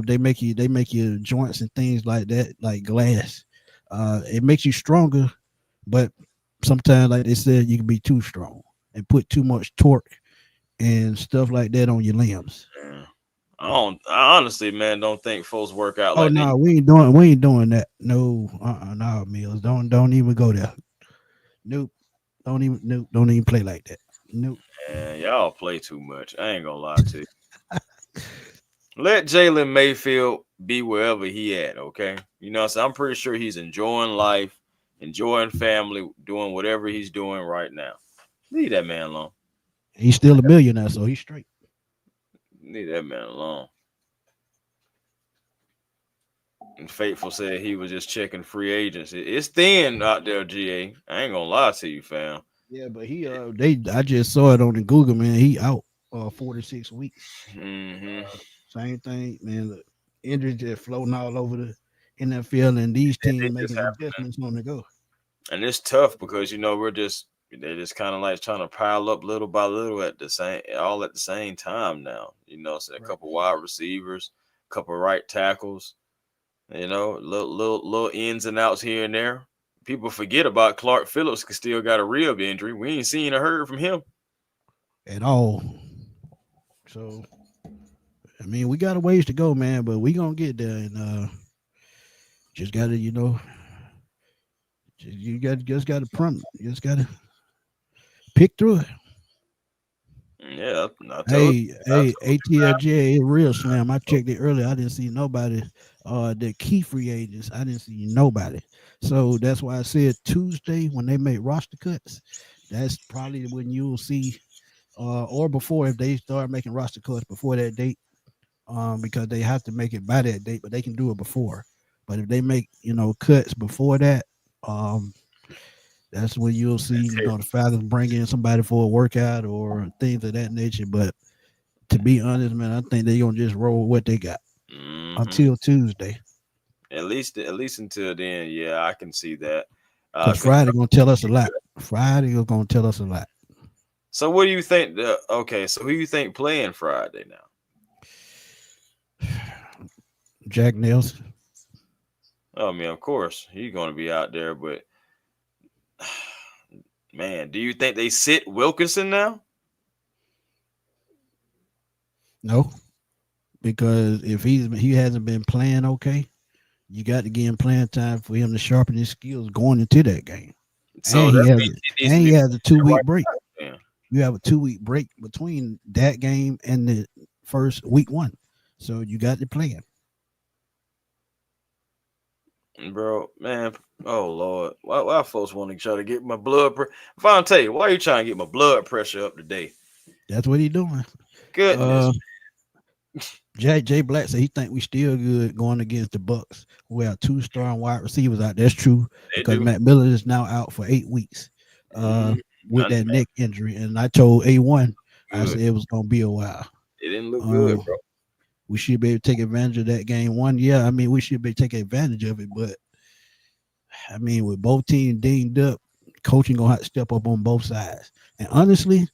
They make you joints and things like that, like glass. It makes you stronger, but sometimes, like they said, you can be too strong and put too much torque and stuff like that on your limbs. Yeah. I honestly, man, don't think folks work out Oh like they. no, we ain't doing that. No, no, Mills. Don't even go there. Nope. Don't even play like that. Nope. Man, y'all play too much. I ain't gonna lie to you. Let Jalen Mayfield be wherever he at, okay? You know what I'm saying? I'm pretty sure he's enjoying life, enjoying family, doing whatever he's doing right now. Leave that man alone. He's still a millionaire, so he's straight. Leave that man alone. And Faithful said he was just checking free agents. It's thin out there, GA. I ain't gonna lie to you, fam. Yeah, but I just saw it on the Google, man. He out 4 to 6 weeks. Hmm. Same thing, man. Look, injuries just floating all over the NFL, and these And teams it just making happened. adjustments on the go. And it's tough because they're just kind of like trying to pile up little by little at the same time now. So a Right. couple wide receivers, a couple right tackles, little ins and outs here and there. People forget about Clark Phillips still got a rib injury. We ain't seen or heard from him. At all. So I mean, we got a ways to go, man, but we gonna get there, and just gotta, you just gotta pick through it. Yeah, I told Hey, you. I hey, told you, man. ATLJ, real slam. I checked it earlier. I didn't see nobody. The key free agents, I didn't see nobody. So that's why I said Tuesday when they make roster cuts. That's probably when you'll see or before if they start making roster cuts before that date, because they have to make it by that date, but they can do it before. But if they make cuts before that, um, that's when you'll see That's it. the Falcons bring in somebody for a workout or things of that nature. But to be honest, man, I think they're gonna just roll with what they got Hmm. until Tuesday. At least until then, yeah, I can see that. Because Because Friday gonna tell us a lot. Friday is gonna tell us a lot. so, what do you think? Okay, so who you think playing Friday now? Jack Nelson. Oh, I mean, of course he's going to be out there, but man, do you think they sit Wilkinson now? No, because if he hasn't been playing okay, you got to give him playing time for him to sharpen his skills going into that game. So And that he has means a, he needs to and be he has a playing 2 week right break. now. You have a 2 week break between that game and the first week one. So you got to play him. Bro, man. Oh Lord, why folks want to try to get my blood pressure? If I tell you, why you trying to get my blood pressure up today? That's what he's doing. Goodness, Uh J Black said he think we still good going against the Bucs. We have 2 strong wide receivers out. That's true they because do. Matt Miller is now out for 8 weeks uh Mm, with I- that neck injury. And I told A1, I good. said it was gonna be a while. It didn't look good, Um bro. we should be able to take advantage of that game one. Yeah, I mean we should be taking advantage of it, but I mean with both teams dinged up, coaching gonna have to step up on both sides. And honestly,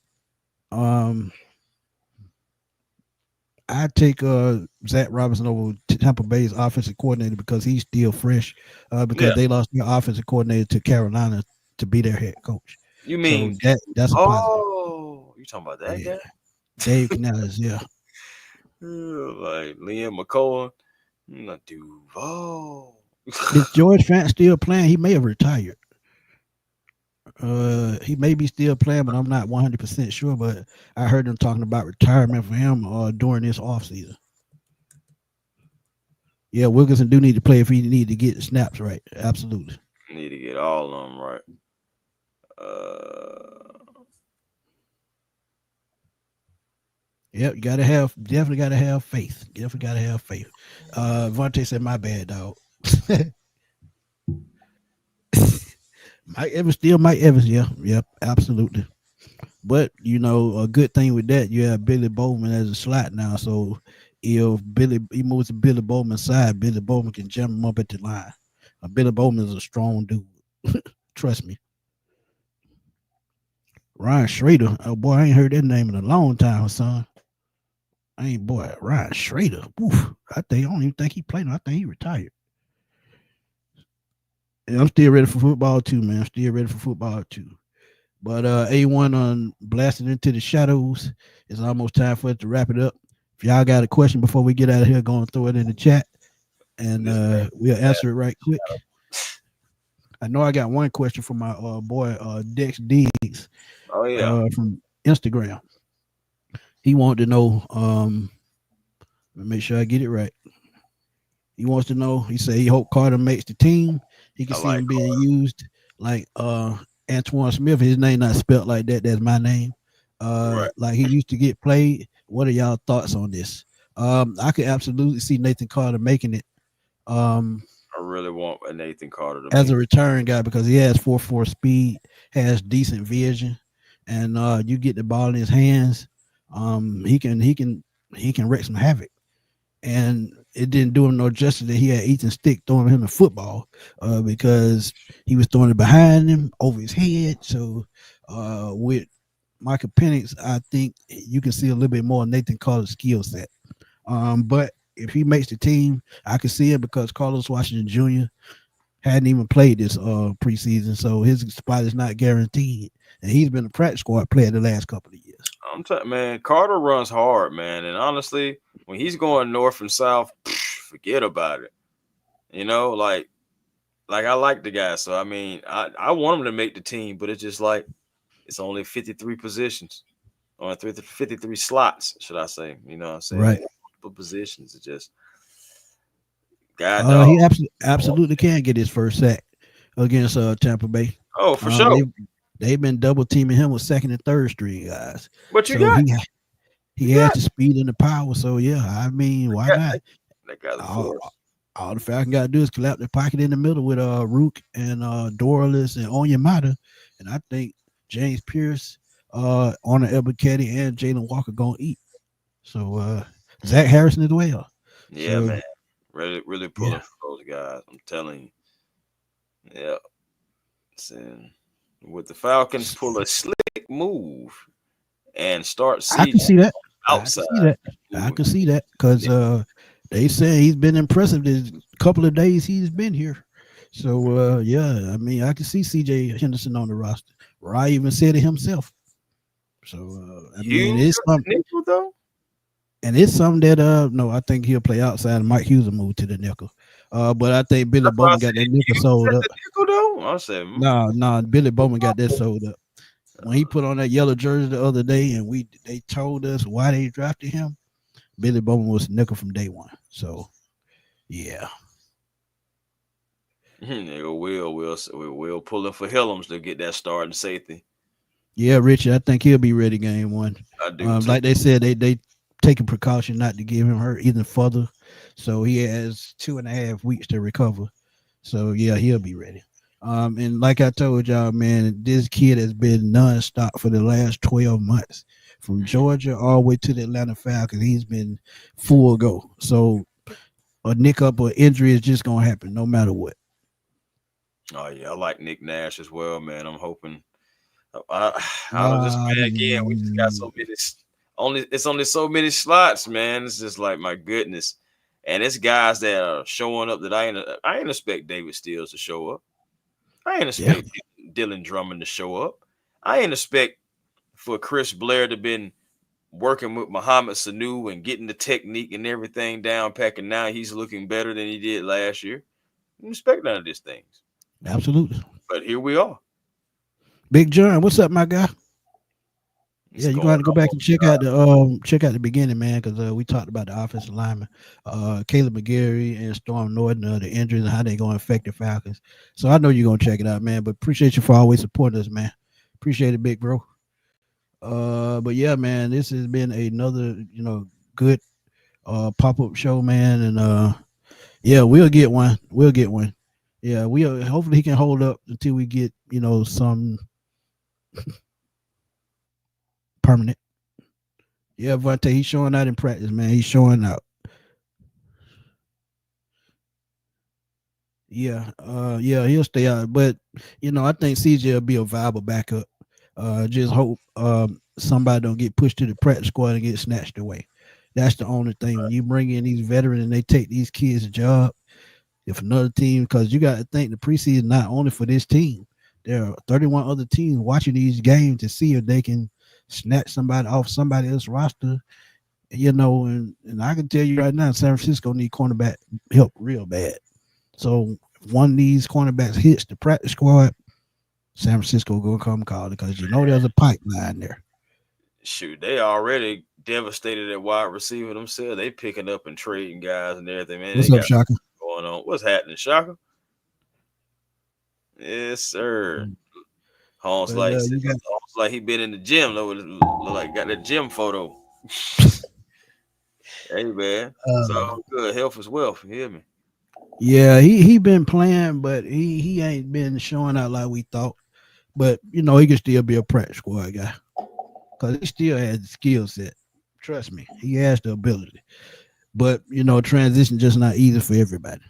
um I take Zach Robinson over Tampa Bay's offensive coordinator because he's still fresh. Because Yeah, they lost their offensive coordinator to Carolina to be their head coach. you So mean? that's a positive. Oh, you talking about that Yeah, guy? Dave Canales. Yeah, Like Liam McCollum, not Duval. is George Fant still playing? He may have retired. He may be still playing, but I'm not 100% sure. But I heard them talking about retirement for him during this offseason. Yeah, Wilkinson do need to play if he need to get the snaps right. Absolutely. Need to get all of them right. Uh, Yep, you definitely gotta have faith. Definitely gotta have faith. Vontae said, "My bad, dog." Mike Evans still Mike Evans. Yeah, yep, absolutely. But a good thing with that, you have Billy Bowman as a slot now. So if Billy he moves to Billy Bowman's side, Billy Bowman can jump him up at the line. Billy Bowman is a strong dude. Trust me. Ryan Schrader. Oh boy, I ain't heard that name in a long time, son. I ain't boy Ryan Schrader. Oof, I don't even think he played. I think he retired. And I'm still ready for football too, man. I'm still ready for football too. But A1 on blasting into the shadows. It's almost time for us to wrap it up. If y'all got a question before we get out of here, go and throw it in the chat, and this man, we'll answer it right quick. I know I got one question from my boy Dex Diggs oh yeah, from Instagram. He wanted to know. Let me make sure I get it right. He wants to know. He said he hope Carter makes the team. He can I see like him being used like Antoine Smith. His name not spelled like that. That's my name. right. Like he used to get played. What are y'all thoughts on this? I could absolutely see Nathan Carter making it. Um, I really want a Nathan Carter to as make a it. return guy because he has 4.4 speed, has decent vision, and you get the ball in his hands. He can wreak some havoc. And it didn't do him no justice that he had Ethan Stick throwing him the football because he was throwing it behind him over his head. So with Michael Penix, I think you can see a little bit more Nathan Carter's skill set. But if he makes the team, I can see it because Carlos Washington Jr. hadn't even played this preseason, so his spot is not guaranteed. And he's been a practice squad player the last couple of years. I'm telling man, Carter runs hard, man, and honestly, when he's going north and south, forget about it. Like I like the guy, so I mean, I want him to make the team, but it's just like it's only 53 positions, or 53 slots, should I say? You know what I'm saying? Right. Multiple positions. It's just God dog. He absolutely can get his first sack against Tampa Bay. Oh, for They sure. they've been double teaming him with second and third string guys. But So he you has got, the speed and the power. So yeah, I mean, why got not? that got the All, force. all the Falcon got to do is collapse the pocket in the middle with Rook and Dorless and Onyemata, and I think James Pierce, Arnold Ebiketie, and Jalen Walker gonna eat. So Zach Harrison as well. Yeah, So man. Really yeah, pulling for those guys. I'm telling you. Yeah. And with the Falcons pull a slick move and start I CJ can see that. I can outside see that. I moving. can see that because they say he's been impressive this couple of days he's been here. So yeah, I mean I can see CJ Henderson on the roster. Rye even said it himself. So I mean Hughes it's at something, the nickel though. and it's something that no, I think he'll play outside. And Mike Hughes will move to the nickel. But I think Billy That's why I Bowman said got that nickel Hughes sold at up. the nickel though. I said, No, Billy Bowman got that sold up. When he put on that yellow jersey the other day, and they told us why they drafted him. Billy Bowman was nickel from day one. So yeah. Will pulling for Hillums to get that starting safety. Yeah, Richie, I think he'll be ready game one. I do too. Like they said, they taking precaution not to give him hurt even further. So he has 2.5 weeks to recover. So yeah, he'll be ready. And like I told y'all, man, this kid has been nonstop for the last 12 months. From Georgia all the way to the Atlanta Falcons, he's been full go. So a nick up or injury is just gonna happen no matter what. Oh yeah, I like Nick Nash as well, man. I'm hoping. I don't just man again. We just got so many. Only so many slots, man. It's just like my goodness, and it's guys that are showing up that I ain't expect David Steele to show up. I ain't Yeah, expect Dylan Drummond to show up. I ain't expect for Chris Blair to been working with Muhammad Sanu and getting the technique and everything down pack, and now he's looking better than he did last year. I didn't expect none of these things, absolutely. but here we are. Big John, what's up, my guy? It's Yeah, you're going gonna have to go back on. and check out the beginning, man, because we talked about the offensive lineman, Kaleb McGary and Storm Norton, the injuries and how they gonna affect the Falcons. So I know you're gonna check it out, man. But appreciate you for always supporting us, man. Appreciate it, big bro. But yeah, man, this has been another, good pop-up show, man. And yeah, we'll get one. We'll get one. Yeah, we'll hopefully he can hold up until we get, some permanent. Yeah, Vontae, he's showing out in practice, man. He's showing out. Yeah, he'll stay out. But I think CJ will be a viable backup. Just hope somebody don't get pushed to the practice squad and get snatched away. That's the only thing. When you bring in these veterans and they take these kids' job, if another team, because you got to think the preseason not only for this team, there are 31 other teams watching these games to see if they can snatch somebody off somebody else's roster. And I can tell you right now, San Francisco need cornerback help real bad. So if one of these cornerbacks hits the practice squad, San Francisco gonna come call it because there's a pipeline there. Shoot, they already devastated at wide receiver themselves. They picking up and trading guys and everything, man. What's They up, got Shaka? going on. What's happening, Shaka? Yes, sir. Holmes But like he been in the gym. Look like got that gym photo. Hey man, it's all good. Health is wealth. You hear me? yeah, he been playing, but he ain't been showing out like we thought. But he can still be a practice squad guy because he still has the skill set. Trust me, he has the ability. But transition just not easy for everybody.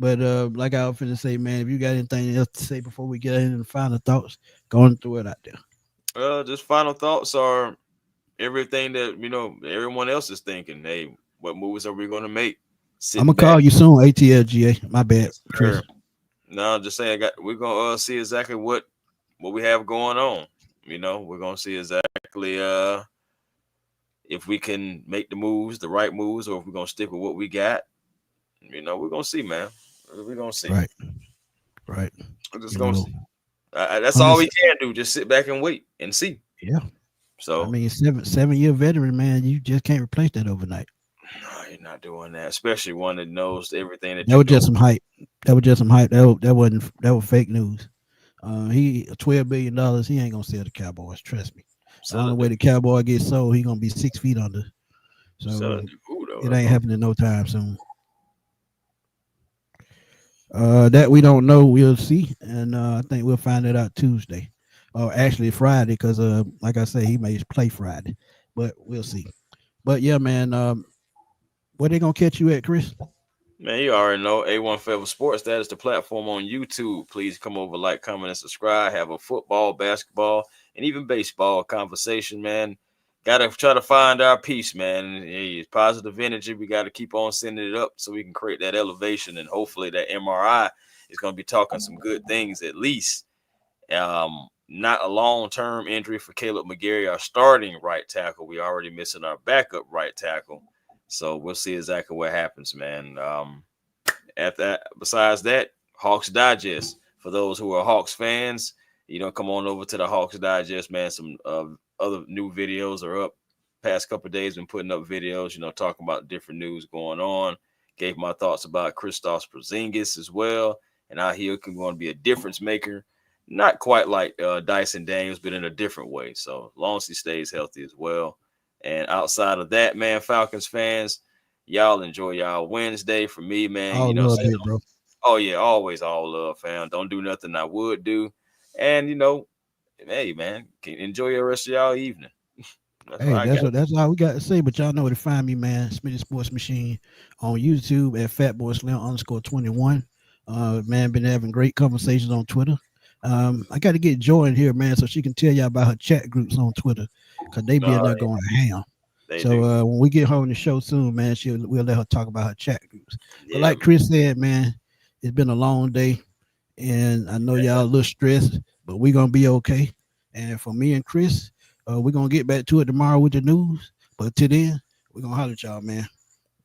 But like I was finna say, man, if you got anything else to say before we get into the final thoughts, go on and throw it out there. Just final thoughts are everything that everyone else is thinking. Hey, what moves are we going to make? I'm gonna call you soon, ATLGA. My bad. Sure. No, just saying, we're gonna see exactly what we have going on. We're gonna see exactly if we can make the right moves, or if we're gonna stick with what we got. We're gonna see, man. We're gonna see. Right. We're just gonna see. That's all we can do. Just sit back and wait and see. Yeah. So I mean, 7-year veteran, man. You just can't replace that overnight. No, you're not doing that, especially one that knows everything that was just some hype. That was just some hype. That was fake news. He $12 billion. He ain't gonna sell the Cowboys. Trust me. The only Selling way the the Cowboy gets sold, he gonna be 6 feet under. So selling the who though? it ain't happening no time soon. That we don't know. We'll see, and I think we'll find it out Tuesday, or actually Friday, because like I say, he may play Friday, but we'll see. But yeah, man, where they gonna catch you at, Chris? Man, you already know A1 Forever Sports. That is the platform on YouTube. Please come over, like, comment, and subscribe. Have a football, basketball, and even baseball conversation, man. Gotta try to find our peace, man. Hey, positive energy. We got to keep on sending it up so we can create that elevation, and hopefully that MRI is going to be talking some good things at least. Not a long-term injury for Kaleb McGary, our starting right tackle. We already missing our backup right tackle. So we'll see exactly what happens, man. Besides that, Hawks Digest. For those who are Hawks fans, come on over to the Hawks Digest, man. Some other new videos are up. Past couple of days, been putting up videos, talking about different news going on. Gave my thoughts about Kristaps Porzingis as well, and how he can going to be a difference maker. Not quite like Dyson Daniels, but in a different way. So as long as he stays healthy as well. And outside of that, man, Falcons fans, y'all enjoy y'all Wednesday. For me, man, All love, big bro. oh yeah, always all love, fam. Don't do nothing I would do. And hey man, enjoy your rest of y'all evening. That's what Hey, I got. that's all we got to say. But y'all know where to find me, man. Smitty Sports Machine on YouTube at FatBoySlim_21. Man, been having great conversations on Twitter. I got to get Joy in here, man, so she can tell y'all about her chat groups on Twitter, because they be in there going ham. So when we get her on the show soon, man, we'll let her talk about her chat groups. Yeah, but like Chris said, man, it's been a long day, and I know y'all a little stressed, but we're gonna be okay. And for me and Chris, we're gonna get back to it tomorrow with the news. But till then, we're gonna holler at y'all, man.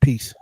Peace.